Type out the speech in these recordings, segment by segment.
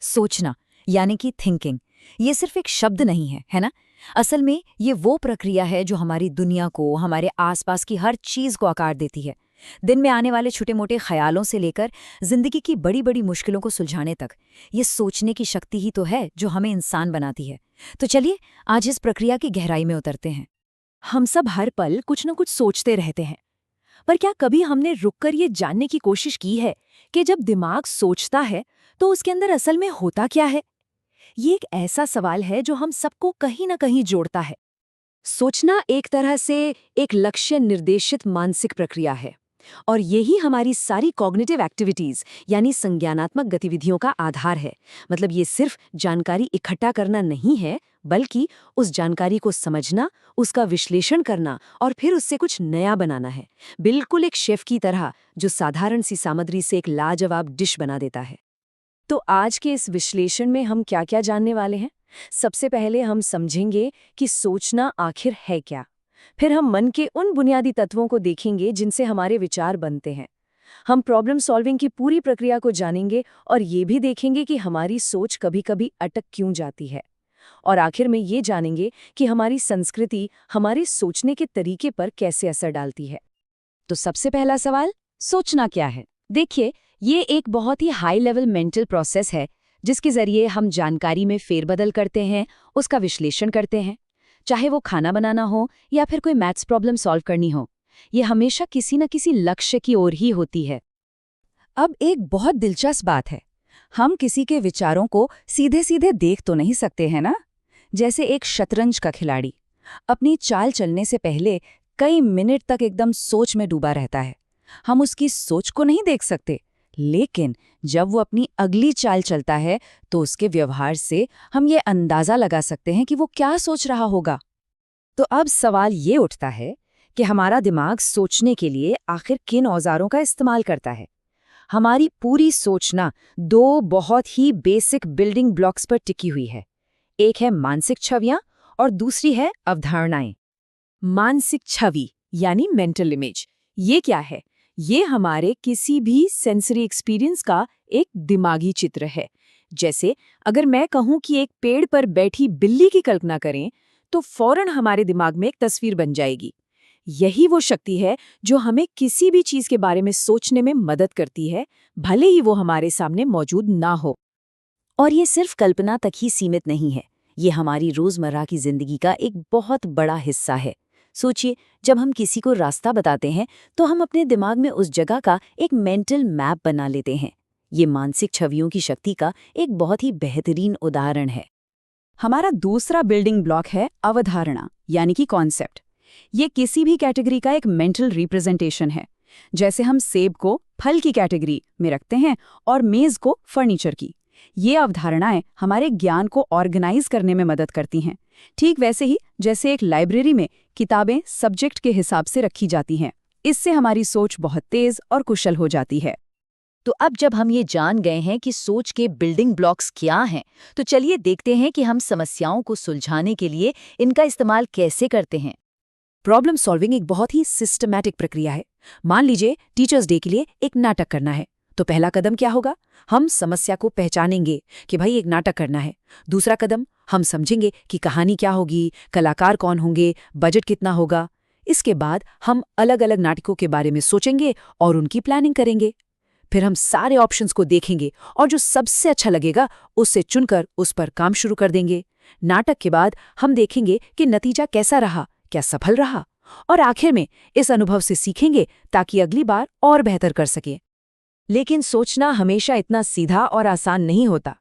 सोचना यानी कि थिंकिंग, ये सिर्फ एक शब्द नहीं है ना? असल में ये वो प्रक्रिया है जो हमारी दुनिया को, हमारे आसपास की हर चीज को आकार देती है। दिन में आने वाले छोटे-मोटे ख्यालों से लेकर जिंदगी की बड़ी-बड़ी मुश्किलों को सुलझाने तक, ये सोचने की शक्ति ही तो है जो हमें इंसान बनाती है। तो चलिए आज इस प्रक्रिया की गहराई में उतरते हैं। हम सब हर पल कुछ न कुछ सोचते रहते हैं, पर क्या कभी हमने रुककर ये जानने की कोशिश की है कि जब दिमाग सोचता है तो उसके अंदर असल में होता क्या है? ये एक ऐसा सवाल है जो हम सबको कहीं न कहीं जोड़ता है। सोचना एक तरह से एक लक्ष्य निर्देशित मानसिक प्रक्रिया है, और यही हमारी सारी कॉग्निटिव एक्टिविटीज यानी संज्ञानात्मक गतिविधियों का आधार है। मतलब ये सिर्फ जानकारी इकट्ठा करना नहीं है, बल्कि उस जानकारी को समझना, उसका विश्लेषण करना और फिर उससे कुछ नया बनाना है। बिल्कुल एक शेफ की तरह जो साधारण सी सामग्री से एक लाजवाब डिश बना देता है। तो आज के इस विश्लेषण में हम क्या-क्या जानने वाले हैं? सबसे पहले हम समझेंगे कि सोचना आखिर है क्या। फिर हम मन के उन बुनियादी तत्वों को देखेंगे जिनसे हमारे विचार बनते हैं। हम प्रॉब्लम सॉल्विंग की पूरी प्रक्रिया को जानेंगे और ये भी देखेंगे कि हमारी सोच कभी-कभी अटक क्यों जाती है। और आखिर में ये जानेंगे कि हमारी संस्कृति हमारे सोचने के तरीके पर कैसे असर डालती है। तो सबसे पहला सवाल, सोचना क्या है? देखिए, ये एक बहुत ही हाई लेवल मेंटल प्रोसेस है जिसके जरिए हम जानकारी में फेरबदल करते हैं, उसका विश्लेषण करते हैं। चाहे वो खाना बनाना हो या फिर कोई मैथ्स प्रॉब्लम सॉल्व करनी हो, ये हमेशा किसी न किसी लक्ष्य की ओर ही होती है। अब एक बहुत दिलचस्प बात है, हम किसी के विचारों को सीधे सीधे देख तो नहीं सकते हैं ना? जैसे एक शतरंज का खिलाड़ी अपनी चाल चलने से पहले कई मिनट तक एकदम सोच में डूबा रहता है। हम उसकी सोच को नहीं देख सकते, लेकिन जब वो अपनी अगली चाल चलता है तो उसके व्यवहार से हम ये अंदाजा लगा सकते हैं कि वो क्या सोच रहा होगा। तो अब सवाल ये उठता है कि हमारा दिमाग सोचने के लिए आखिर किन औजारों का इस्तेमाल करता है। हमारी पूरी सोचना दो बहुत ही बेसिक बिल्डिंग ब्लॉक्स पर टिकी हुई है। एक है मानसिक छवियां और दूसरी है अवधारणाएं। मानसिक छवि यानी मेंटल इमेज, ये क्या है? ये हमारे किसी भी सेंसरी एक्सपीरियंस का एक दिमागी चित्र है। जैसे अगर मैं कहूं कि एक पेड़ पर बैठी बिल्ली की कल्पना करें, तो फौरन हमारे दिमाग में एक तस्वीर बन जाएगी। यही वो शक्ति है जो हमें किसी भी चीज के बारे में सोचने में मदद करती है, भले ही वो हमारे सामने मौजूद ना हो। और ये सिर्फ कल्पना तक ही सीमित नहीं है, ये हमारी रोजमर्रा की जिंदगी का एक बहुत बड़ा हिस्सा है। सोचिए, जब हम किसी को रास्ता बताते हैं तो हम अपने दिमाग में उस जगह का एक मेंटल मैप बना लेते हैं। ये मानसिक छवियों की शक्ति का एक बहुत ही बेहतरीन उदाहरण है। हमारा दूसरा बिल्डिंग ब्लॉक है अवधारणा यानी कि कॉन्सेप्ट। ये किसी भी कैटेगरी का एक मेंटल रिप्रेजेंटेशन है। जैसे हम सेब को फल की कैटेगरी में रखते हैं और मेज को फर्नीचर की। ये अवधारणाएं हमारे ज्ञान को ऑर्गेनाइज करने में मदद करती हैं, ठीक वैसे ही जैसे एक लाइब्रेरी में किताबें सब्जेक्ट के हिसाब से रखी जाती हैं। इससे हमारी सोच बहुत तेज और कुशल हो जाती है। तो अब जब हम ये जान गए हैं कि सोच के बिल्डिंग ब्लॉक्स क्या हैं, तो चलिए देखते हैं कि हम समस्याओं को सुलझाने के लिए इनका इस्तेमाल कैसे करते हैं। प्रॉब्लम सॉल्विंग एक बहुत ही सिस्टमैटिक प्रक्रिया है। मान लीजिए टीचर्स डे के लिए एक नाटक करना है, तो पहला कदम क्या होगा? हम समस्या को पहचानेंगे कि भाई एक नाटक करना है। दूसरा कदम, हम समझेंगे कि कहानी क्या होगी, कलाकार कौन होंगे, बजट कितना होगा। इसके बाद हम अलग अलग नाटकों के बारे में सोचेंगे और उनकी प्लानिंग करेंगे। फिर हम सारे ऑप्शंस को देखेंगे और जो सबसे अच्छा लगेगा उससे चुनकर उस पर काम शुरू कर देंगे। नाटक के बाद हम देखेंगे कि नतीजा कैसा रहा, क्या सफल रहा, और आखिर में इस अनुभव से सीखेंगे ताकि अगली बार और बेहतर कर सकें। लेकिन सोचना हमेशा इतना सीधा और आसान नहीं होता।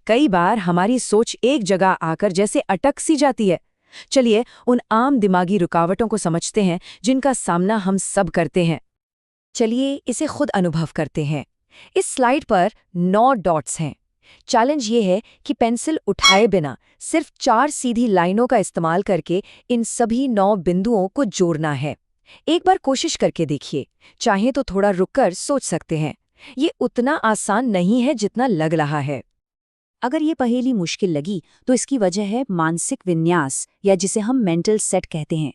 कई बार हमारी सोच एक जगह आकर जैसे अटक सी जाती है। चलिए उन आम दिमागी रुकावटों को समझते हैं जिनका सामना हम सब करते हैं। चलिए इसे खुद अनुभव करते हैं। इस स्लाइड पर 9 डॉट्स हैं। चैलेंज ये है कि पेंसिल उठाए बिना सिर्फ 4 सीधी लाइनों का इस्तेमाल करके इन सभी 9 बिंदुओं को जोड़ना है। एक बार कोशिश करके देखिए, चाहे तो थोड़ा रुककर सोच सकते हैं। ये उतना आसान नहीं है जितना लग रहा है। अगर ये पहेली मुश्किल लगी तो इसकी वजह है मानसिक विन्यास, या जिसे हम मेंटल सेट कहते हैं।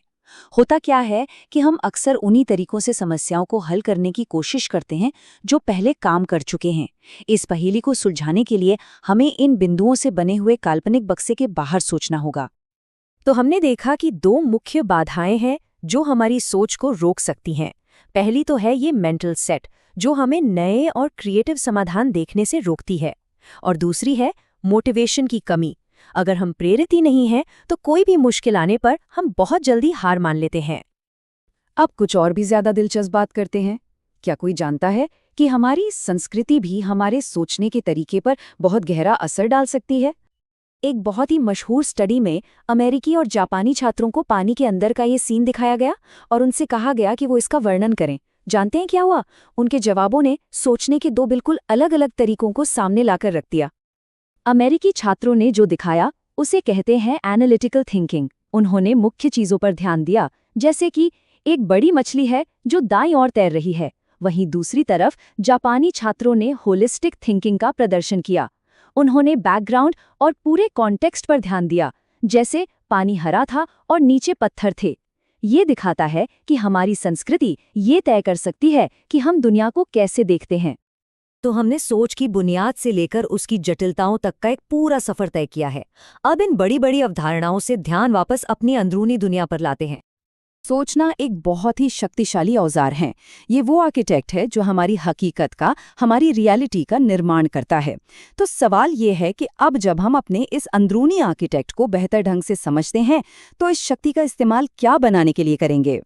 होता क्या है कि हम अक्सर उन्हीं तरीकों से समस्याओं को हल करने की कोशिश करते हैं जो पहले काम कर चुके हैं। इस पहेली को सुलझाने के लिए हमें इन बिंदुओं से बने हुए काल्पनिक बक्से के बाहर सोचना होगा। तो हमने देखा कि दो मुख्य बाधाएं हैं जो हमारी सोच को रोक सकती हैं। पहली तो है ये मेंटल सेट, जो हमें नए और क्रिएटिव समाधान देखने से रोकती है, और दूसरी है मोटिवेशन की कमी। अगर हम प्रेरित ही नहीं हैं तो कोई भी मुश्किल आने पर हम बहुत जल्दी हार मान लेते हैं। अब कुछ और भी ज्यादा दिलचस्प बात करते हैं। क्या कोई जानता है कि हमारी संस्कृति भी हमारे सोचने के तरीके पर बहुत गहरा असर डाल सकती है? एक बहुत ही मशहूर स्टडी में अमेरिकी और जापानी छात्रों को पानी के अंदर का ये सीन दिखाया गया और उनसे कहा गया कि वो इसका वर्णन करें। जानते हैं क्या हुआ? उनके जवाबों ने सोचने के दो बिल्कुल अलग अलग तरीकों को सामने लाकर रख दिया। अमेरिकी छात्रों ने जो दिखाया उसे कहते हैं एनालिटिकल थिंकिंग। उन्होंने मुख्य चीजों पर ध्यान दिया, जैसे कि एक बड़ी मछली है जो दाईं ओर तैर रही है। वहीं दूसरी तरफ जापानी छात्रों ने होलिस्टिक थिंकिंग का प्रदर्शन किया। उन्होंने बैकग्राउंड और पूरे कॉन्टेक्स्ट पर ध्यान दिया, जैसे पानी हरा था और नीचे पत्थर थे। ये दिखाता है कि हमारी संस्कृति ये तय कर सकती है कि हम दुनिया को कैसे देखते हैं। तो हमने सोच की बुनियाद से लेकर उसकी जटिलताओं तक का एक पूरा सफर तय किया है। अब इन बड़ी बड़ी अवधारणाओं से ध्यान वापस अपनी अंदरूनी दुनिया पर लाते हैं। सोचना एक बहुत ही शक्तिशाली औजार है। ये वो आर्किटेक्ट है जो हमारी हकीकत का, हमारी रियलिटी का निर्माण करता है। तो सवाल ये है कि अब जब हम अपने इस अंदरूनी आर्किटेक्ट को बेहतर ढंग से समझते हैं तो इस शक्ति का इस्तेमाल क्या बनाने के लिए करेंगे?